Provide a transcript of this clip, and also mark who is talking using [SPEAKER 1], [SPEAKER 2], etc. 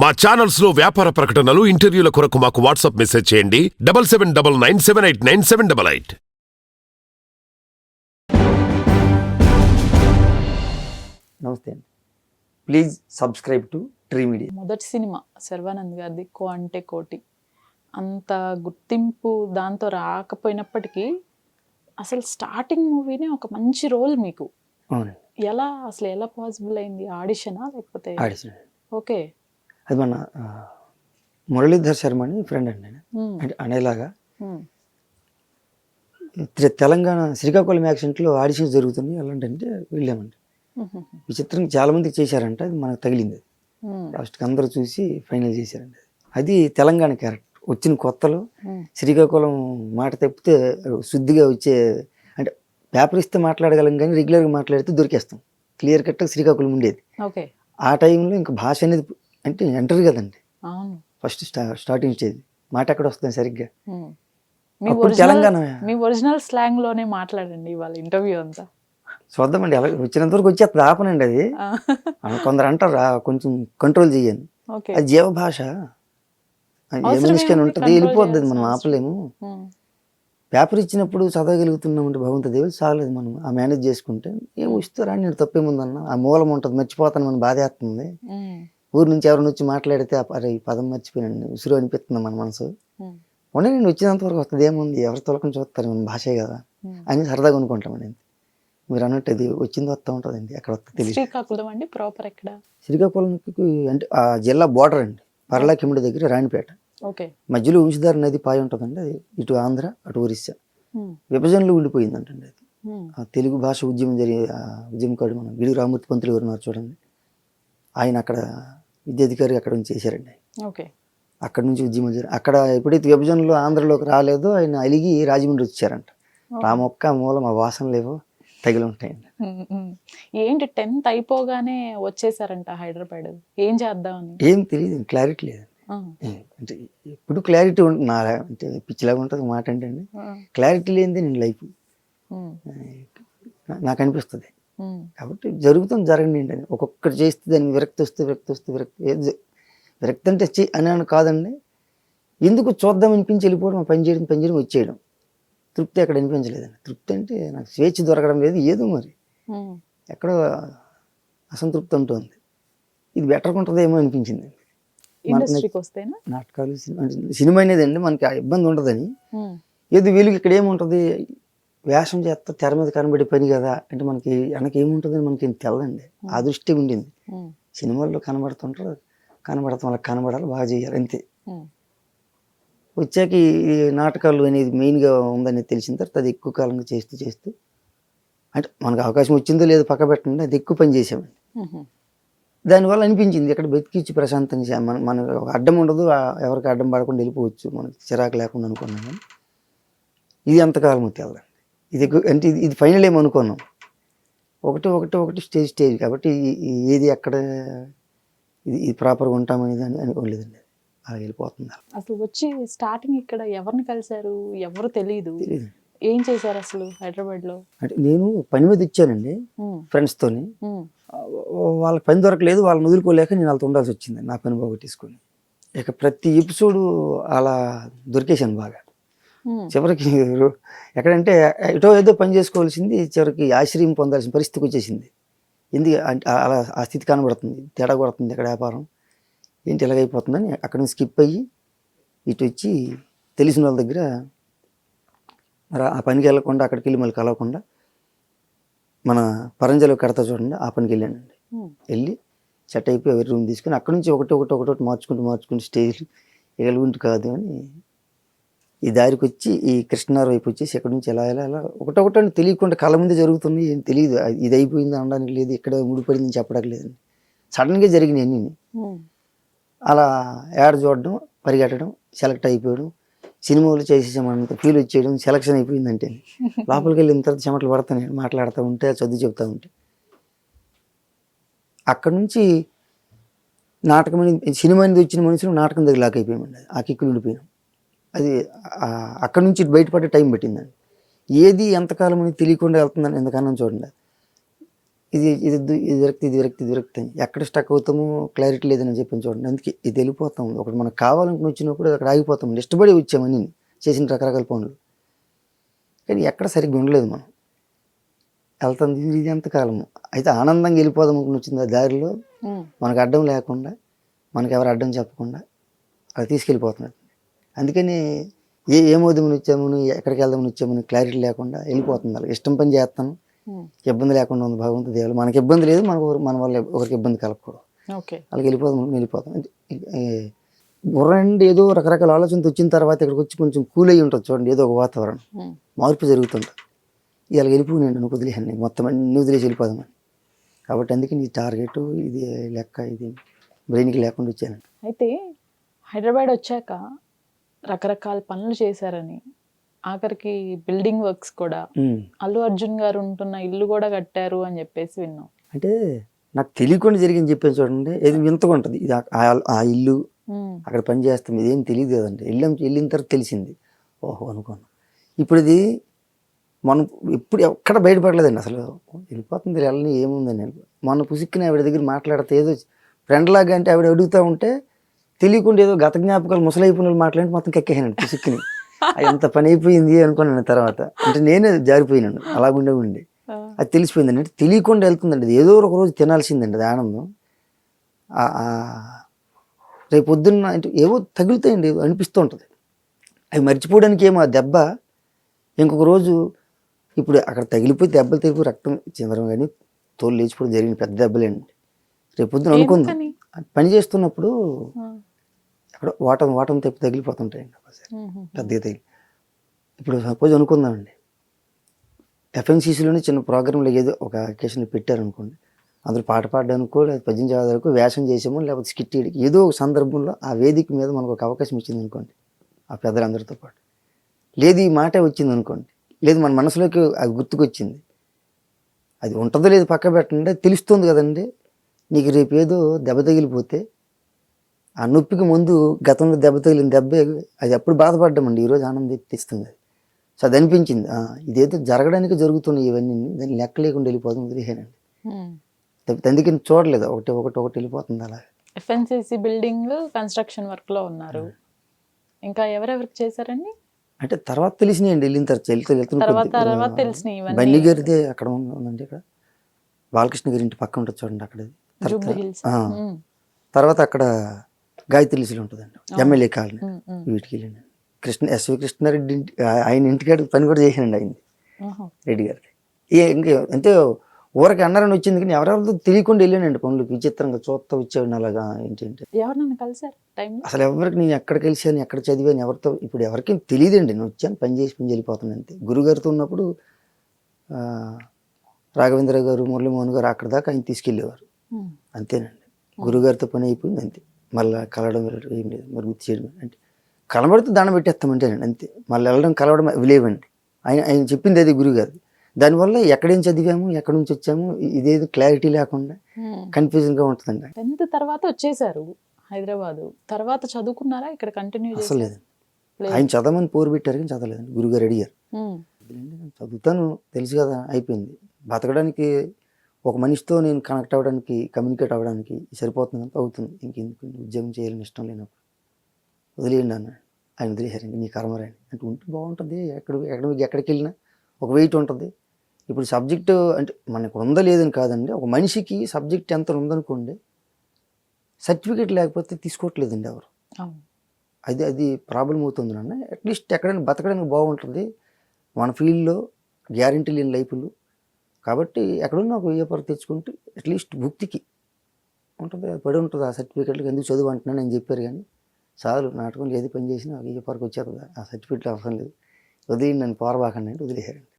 [SPEAKER 1] మా ఛానల్స్ లో వ్యాపార ప్రకటనలు, ఇంటర్వ్యూల కొరకు మాకు వాట్సాప్ మెసేజ్ చేయండి 7799978978.
[SPEAKER 2] నమస్తే అండి. Please subscribe to tree media.
[SPEAKER 3] మొదటి సినిమా శర్వానంద్ గారిది కో అంటే కోటి. అంత గుర్తింపు దాంతో రాకపోయినప్పటికీ అసలు స్టార్టింగ్ మూవీనే ఒక మంచి రోల్ మీకు.
[SPEAKER 2] అవునండి.
[SPEAKER 3] ఎలా పాసిబుల్ అయింది? ఆడిషనా లేకపోతే?
[SPEAKER 2] ఆడిషన్.
[SPEAKER 3] ఓకే.
[SPEAKER 2] అది మన మురళీధర్ శర్మ అని ఫ్రెండ్ అండి నేను. అంటే అనేలాగా తెలంగాణ శ్రీకాకుళం యాక్సెంట్లో ఆడిషన్స్ జరుగుతున్నాయి. అలాంటంటే వెళ్ళామండి. విచిత్రంగా చాలా మందికి చేశారంట. అది మనకు తగిలింది. లాస్ట్కి అందరూ చూసి ఫైనల్ చేశారండి. అది తెలంగాణ క్యారెక్టర్. వచ్చిన కొత్తలో శ్రీకాకుళం మాట తప్పితే శుద్ధిగా వచ్చే, అంటే పేపర్ ఇస్తే మాట్లాడగలం కానీ రెగ్యులర్గా మాట్లాడితే దొరికేస్తాం. క్లియర్ కట్గా శ్రీకాకుళం ఉండేది.
[SPEAKER 3] ఓకే.
[SPEAKER 2] ఆ టైంలో ఇంకా భాష అనేది అంటే ఎంటర్ కదండి. ఫస్ట్ స్టార్టింగ్ స్టేజ్ మాట ఎక్కడ వస్తుంది సరిగ్గా. తెలంగాణ
[SPEAKER 3] మీ ఒరిజినల్ స్లాంగ్ లోనే మాట్లాడండి ఇవాళ ఇంటర్వ్యూ అంతా.
[SPEAKER 2] చూద్దామండి. అలా వచ్చినంత వరకు వచ్చేస్తుంది. ఆపనండి. అది కొందరు అంటారు కొంచెం కంట్రోల్ చేయని. అది జీవ భాష మనిషికని ఉంటుంది, వెళ్ళిపోద్ది. మనం ఆపలేము. పేపర్ ఇచ్చినప్పుడు చదవగలుగుతున్నామంటే భగవంతుడి దేవుడు చాలేదు. మనం ఆ మేనేజ్ చేసుకుంటే ఏం ఇస్తారా నేను తప్పేముందన్న ఆ మూలం ఉంటుంది. మర్చిపోతాను, మనం బాధేస్తుంది. ఊరి నుంచి ఎవరిని వచ్చి మాట్లాడితే అరే ఈ పదం మర్చిపోయాను ఉసురు అనిపిస్తుంది మన మనసు. మొన్న నేను వచ్చినంత వరకు వస్తుంది, ఏముంది ఎవరి తొలకని చూస్తారు, మన భాషే కదా అని సరదాగా అనుకుంటామండి. మీరు అన్నట్టు అది వచ్చింది వస్తూ ఉంటుందండి. ఎక్కడ వస్తే తెలియదు.
[SPEAKER 3] శ్రీకాకుళం అండి ప్రాపర్ ఎక్కడ?
[SPEAKER 2] శ్రీకాకుళంకి అంటే ఆ జిల్లా బోర్డర్ అండి. పర్లాకిముడి దగ్గర రాణిపేట. మధ్యలో వంశధార నది పాయ ఉంటుందండి. అది ఇటు ఆంధ్ర అటు ఒరిస్సా విభజనలో ఉండిపోయిందంటండి. అది ఆ తెలుగు భాష ఉద్యమం ఉద్యమకాడు మన గిడి రామూర్తి పంతులు గారు ఉన్నారు చూడండి. ఆయన అక్కడ విద్యాధికారి అక్కడ నుంచి చేశారండి. అక్కడ నుంచి ఉద్యమం అక్కడ ఎప్పుడైతే విభజనలో ఆంధ్రలోకి రాలేదో ఆయన అలిగి రాజమండ్రి వచ్చారంట. రామొక్క మూలం ఆ వాసన లేవో తగిలి ఉంటాయండి.
[SPEAKER 3] ఏంటి 10th అయిపోగానే వచ్చేసారంట హైదరాబాద్. ఏం చేద్దామని?
[SPEAKER 2] ఏం తెలియదు, క్లారిటీ లేదు. అంటే ఇప్పుడు క్లారిటీ ఉంటుంది. అంటే పిచ్చిలాగా ఉంటుంది మాట అంటే అండి. క్లారిటీ లేనిదే నేను లైఫ్ నాకు అనిపిస్తుంది. కాబట్టి జరుగుతుంది, జరగండి అని ఒక్కొక్కటి చేస్తే దాన్ని విరక్తి వస్తే విరక్తి అంటే అని కాదండి. ఎందుకు చూద్దాం అనిపించి వెళ్ళిపోవడం, పని చేయడం వచ్చేయడం. తృప్తి అక్కడ అనిపించలేదండి. తృప్తి అంటే నాకు స్వేచ్ఛ దొరకడం లేదు. ఏదో మరి ఎక్కడో అసంతృప్తి ఉంటుంది. ఇది బెటర్గా ఉంటుందేమో అనిపించింది. నాటకాలు సినిమా అనేది అండి మనకి ఆ ఇబ్బంది ఉండదని. ఏదో వీళ్ళకి ఇక్కడ ఏముంటుంది, వేషం చేస్తా తెర మీద కనబడే పని కదా అంటే మనకి వెనక ఏముంటుందని మనకి ఏం తెలదండి. ఆ దృష్టి ఉండింది. సినిమాల్లో కనబడుతుంటారు, కనబడతాం వాళ్ళకి కనబడాలి, బాగా చేయాలి అంతే. వచ్చాక ఈ నాటకాలు అనేది మెయిన్గా ఉందని తెలిసిన తర్వాత అది ఎక్కువ కాలంగా చేస్తూ అంటే మనకు అవకాశం వచ్చిందో లేదో పక్క పెట్టండి, అది ఎక్కువ పని చేసామండి. దానివల్ల అనిపించింది ఇక్కడ బతికిచ్చి ప్రశాంతంగా మనకు అడ్డం ఉండదు, ఎవరికి అడ్డం పడకుండా వెళ్ళిపోవచ్చు, మనకి చిరాకు లేకుండా అనుకున్నాం. కానీ ఇది ఎంతకాలం తెలదండి. ఇది అంటే ఇది ఫైనల్ ఏమనుకున్నాం. ఒకటి స్టేజ్ కాబట్టి ఏది ఎక్కడ ఇది ప్రాపర్గా ఉంటామనేది అనుకోలేదండి. అలా వెళ్ళిపోతుంది.
[SPEAKER 3] అసలు వచ్చి స్టార్టింగ్ ఇక్కడ ఎవరిని కలిశారు? ఎవరు తెలియదు. ఏం చేశారు అసలు హైదరాబాద్ లో?
[SPEAKER 2] అంటే నేను పని మీద ఇచ్చానండి ఫ్రెండ్స్ తోని. వాళ్ళకి పని దొరకలేదు, వాళ్ళని వదులుకోలేక నేను వాళ్ళతో ఉండాల్సి వచ్చింది. నా పని పోగొట్టేసుకొని ఇక ప్రతి ఎపిసోడ్ అలా దొరికేశాను బాగా. చివరికి ఎక్కడంటే ఏదో పని చేసుకోవాల్సింది చివరికి ఆశ్రయం పొందాల్సిన పరిస్థితికి వచ్చేసింది. ఎందుకు అలా ఆ స్థితి కనబడుతుంది, తేడా కొడుతుంది ఎక్కడ వ్యాపారం ఏంటి ఎలాగైపోతుందని అక్కడ నుంచి స్కిప్ అయ్యి ఇటు వచ్చి తెలిసిన వాళ్ళ దగ్గర ఆ పనికి వెళ్ళకుండా అక్కడికి వెళ్ళి మళ్ళీ కలవకుండా మన పరంజలో కడతా చూడండి, ఆ పనికి వెళ్ళానండి. వెళ్ళి సెట్ అయిపోయి ఎవరి రూమ్ తీసుకుని అక్కడ నుంచి ఒకటి మార్చుకుంటూ స్టేజ్ ఎగలుగుంటూ కాదు అని ఈ దారికి వచ్చి ఈ కృష్ణారావు వైపు వచ్చేసి ఎక్కడి నుంచి ఎలా ఒకటొకటి తెలియకుండా కళ్ళ ముందే జరుగుతుంది. ఏం తెలియదు, ఇది అయిపోయింది అనడానికి లేదు, ఇక్కడ ముడిపడిందని చెప్పడానికి లేదండి. సడన్గా జరిగినాయి అన్నీ. అలా యాడ్ చూడడం, పరిగెట్టడం, సెలెక్ట్ అయిపోవడం, సినిమాలు చేసేసామంత ఫీల్ వచ్చేయడం, సెలక్షన్ అయిపోయిందంటే లోపలికి వెళ్ళిన తర్వాత చెమటలు పడతాను మాట్లాడుతూ ఉంటే, చదువు చెప్తూ ఉంటే. అక్కడ నుంచి నాటకం సినిమా అనేది వచ్చిన మనుషులు నాటకం దగ్గర లాక్ అయిపోయామండి. ఆ కిక్కులు ఉండిపోయాం. అది అక్కడ నుంచి బయటపడే టైం పట్టిందండి. ఏది ఎంతకాలం అని తెలియకుండా వెళ్తుందని ఎందుకన్నా చూడండి. ఇది విరక్తి అని ఎక్కడ స్టక్ అవుతామో క్లారిటీ లేదని చెప్పని చూడండి. అందుకే ఇది వెళ్ళిపోతాం. ఒకటి మనకు కావాలనుకుని వచ్చినప్పుడు అక్కడ ఆగిపోతాం. ఇష్టపడి వచ్చామని చేసిన రకరకాల పనులు, కానీ ఎక్కడ సరిగ్గా ఉండలేదు. మనం వెళ్తాం ఇది ఎంతకాలము. అయితే ఆనందంగా వెళ్ళిపోదాం అనుకుని వచ్చింది ఆ దారిలో మనకు అడ్డం లేకుండా, మనకు ఎవరు అడ్డం చెప్పకుండా అది తీసుకెళ్ళిపోతున్నాడు. అందుకని ఏమవుదామని వచ్చామని, ఎక్కడికి వెళ్దామని వచ్చామని క్లారిటీ లేకుండా వెళ్ళిపోతుంది. అలా ఇష్టం పని చేస్తాను, ఇబ్బంది లేకుండా ఉంది భగవంతుడి దేవుడు. మనకి ఇబ్బంది లేదు, మన వల్ల ఒకరికి ఇబ్బంది కలగకూడదు. అలాగే వెళ్ళిపోతాం. బుర్రండి ఏదో రకరకాల ఆలోచనతో వచ్చిన తర్వాత ఇక్కడికి వచ్చి కొంచెం కూల్ అయ్యి ఉంటుంది చూడండి, ఏదో ఒక వాతావరణం మార్పు జరుగుతుంటుంది. ఇలా వెళ్ళిపోయినండి నువ్వు వదిలేయండి, మొత్తం అన్ని వదిలేసి వెళ్ళిపోదామని. కాబట్టి అందుకే నీ టార్గెట్ ఇది లెక్క, ఇది బ్రెయిన్కి లేకుండా వచ్చాను.
[SPEAKER 3] అయితే హైదరాబాద్ వచ్చాక రకరకాల పనులు చేశారని, ఆఖరికి బిల్డింగ్ వర్క్స్ కూడా, అల్లు అర్జున్ గారు ఉంటున్న ఇల్లు కూడా కట్టారు అని చెప్పేసి విన్నాం.
[SPEAKER 2] అంటే నాకు తెలియకుండా జరిగింది చెప్పాను చూడండి, ఏది వింతగా ఉంటుంది. ఇది ఆ ఇల్లు అక్కడ పని చేస్తాం, ఇదేం తెలియదు కదండి. వెళ్ళిన తర్వాత తెలిసింది, ఓహో అనుకోను. ఇప్పుడు ఇది మనం ఎప్పుడు ఎక్కడ బయటపడలేదండి అసలు. వెళ్ళిపోతుంది వెళ్ళని ఏముందని. మొన్న పుసిక్కిన ఆవిడ దగ్గర మాట్లాడితే ఏదో ఫ్రెండ్ లాగా, అంటే ఆవిడ అడుగుతూ ఉంటే తెలియకుండా ఏదో గత జ్ఞాపకాలు ముసలైపోయిన మొత్తం కెక్కేసానండి పుసిక్కిని. ఎంత పని అయిపోయింది అనుకున్నాను తర్వాత. అంటే నేనే జారిపోయినాను అలాగుండే. అది తెలిసిపోయిందండి. అంటే తెలియకుండా వెళ్తుందండి. అది ఏదో ఒక రోజు తినాల్సిందండి అది ఆనందం. రేపు పొద్దున్న అంటే ఏవో తగులుతాయండి, అనిపిస్తూ ఉంటుంది. అవి మర్చిపోవడానికి ఏమో ఆ దెబ్బ ఇంకొక రోజు, ఇప్పుడు అక్కడ తగిలిపోయి దెబ్బలు తగిలిపోయి రక్తం చిందరం కానీ తోలు లేచిపోవడం జరిగిన పెద్ద దెబ్బలేండి. రేపు పొద్దున అనుకుందాం, పని చేస్తున్నప్పుడు అక్కడ వాటం తెప్పి తగిలిపోతుంటాయండి పెద్దగా తగిలి. ఇప్పుడు సపోజ్ అనుకుందామండి, ఎఫ్ఎన్సీసీలోనే చిన్న ప్రోగ్రాంలో ఏదో ఒక అకేషన్ పెట్టారనుకోండి, అందులో పాట పాడడానికో లేదా పద్యం చదవడానికో వేషం చేసామో లేకపోతే స్కిట్ చేయడానికి ఏదో ఒక సందర్భంలో ఆ వేదిక మీద మనకు ఒక అవకాశం ఇచ్చింది అనుకోండి ఆ పెద్దలందరితో పాటు, లేదు ఈ మాటే వచ్చింది అనుకోండి, లేదు మన మనసులోకి అది గుర్తుకొచ్చింది, అది ఉంటుందో లేదు పక్క పెట్టండి, తెలుస్తుంది కదండి. నీకు రేపు ఏదో దెబ్బ తగిలిపోతే ఆ నొప్పికి ముందు గతంలో దెబ్బ తగిలిన దెబ్బ అది అప్పుడు బాధపడ్డామండి, ఈరోజు ఆనందం తెప్పిస్తుంది అది. సో అది అనిపించింది, ఇదేదో జరగడానికి జరుగుతున్నాయి ఇవన్నీ, దాన్ని లెక్క లేకుండా వెళ్ళిపోతుంది వదిలేనండి. అందుకని చూడలేదు, ఒకటి వెళ్ళిపోతుంది అలా.
[SPEAKER 3] ఎఫ్ఎన్సిసి బిల్డింగ్ కన్స్ట్రక్షన్ వర్క్ లో ఉన్నారు. ఇంకా ఎవరెవరికి చేశారండి?
[SPEAKER 2] అంటే తర్వాత తెలిసినాయండి, వెళ్ళిన
[SPEAKER 3] తర్వాత తెలిసినాయి
[SPEAKER 2] బన్నీ గారిదే అక్కడ ఉందండి, ఇక్కడ బాలకృష్ణ గారి ఇంటి పక్క ఉంటుంది చూడండి అక్కడ. తర్వాత అక్కడ గాయత్రిలిసిలో ఉంటుందండి ఎమ్మెల్యే కాలనీ, వీటికి వెళ్ళండి. ఎస్వి కృష్ణారెడ్డి ఆయన ఇంటికాడికి పని కూడా చేసానండి ఆయన రెడ్డి గారికి. ఇంకా అంటే ఊరికి అన్నారని వచ్చింది, కానీ ఎవరెవరితో తెలియకుండా వెళ్ళానండి పనులకు. విచిత్రంగా చూస్తా వచ్చాను అలాగా. ఏంటంటే అసలు ఎవరికి నేను ఎక్కడ కలిసాను, ఎక్కడ చదివాను, ఎవరితో ఇప్పుడు ఎవరికి తెలియదండి. నేను వచ్చాను, పని చేసి వెళ్ళిపోతాను అంతే. గురుగారితో ఉన్నప్పుడు రాఘవేంద్ర గారు, మురళీమోహన్ గారు అక్కడ దాకా ఆయన తీసుకెళ్ళేవారు అంతేనండి. గురుగారితో పని అయిపోయింది అంతే. మళ్ళీ కలవడం వెళ్ళడం ఏం లేదు, మరి గుర్తు చేయడం అంటే కనబడితే దండం పెట్టేస్తామంటేనండి అంతే. మళ్ళీ వెళ్ళడం కలవడం లేవండి. ఆయన చెప్పింది అది గురుగారు. దానివల్ల ఎక్కడేం చదివాము, ఎక్కడి నుంచి వచ్చాము, ఇదేది క్లారిటీ లేకుండా కన్ఫ్యూజన్గా ఉంటుందండి.
[SPEAKER 3] 10th తర్వాత వచ్చేసారు హైదరాబాద్. తర్వాత చదువుకున్నారా ఇక్కడ కంటిన్యూ?
[SPEAKER 2] అసలు లేదండి, ఆయన చదవమని పోరు పెట్టారు కానీ చదవలేదండి. గురుగారు అడిగారు, చదువుతాను తెలుసు కదా, అయిపోయింది. బతకడానికి ఒక మనిషితో నేను కనెక్ట్ అవ్వడానికి, కమ్యూనికేట్ అవ్వడానికి సరిపోతుంది అంత అవుతుంది. ఇంకెందుకు ఉద్యోగం చేయాలని ఇష్టం లేనప్పుడు వదిలేయండి అన్నాడు. ఆయన వదిలేశారు. ఇంక నీ కర్మరాని అంటే ఉంటే బాగుంటుంది. ఎక్కడికి వెళ్ళినా ఒక వెయిట్ ఉంటుంది. ఇప్పుడు సబ్జెక్టు అంటే మనకు ఉందా లేదని కాదండి, ఒక మనిషికి సబ్జెక్ట్ ఎంత ఉందనుకోండి, సర్టిఫికేట్ లేకపోతే తీసుకోవట్లేదండి ఎవరు. అది ప్రాబ్లం అవుతుంది నాన్న. అట్లీస్ట్ ఎక్కడైనా బతకడానికి బాగుంటుంది, మన ఫీల్డ్లో గ్యారంటీ లేని లైఫ్లు. కాబట్టి ఎక్కడున్నా ఒక పేపర్ తెచ్చుకుంటే అట్లీస్ట్ భుక్తికి ఉంటుంది, పడి ఉంటుంది. ఆ సర్టిఫికేట్లకు ఎందుకు చదువు అంటున్నాను అని చెప్పారు. కానీ చాలు, నాటకంలో ఏది పని చేసినా పేపర్కి వచ్చేది, ఆ సర్టిఫికేట్లు అవసరం లేదు, వదిలేయండి నన్ను పోరబాకండి అంటే వదిలేశారండి.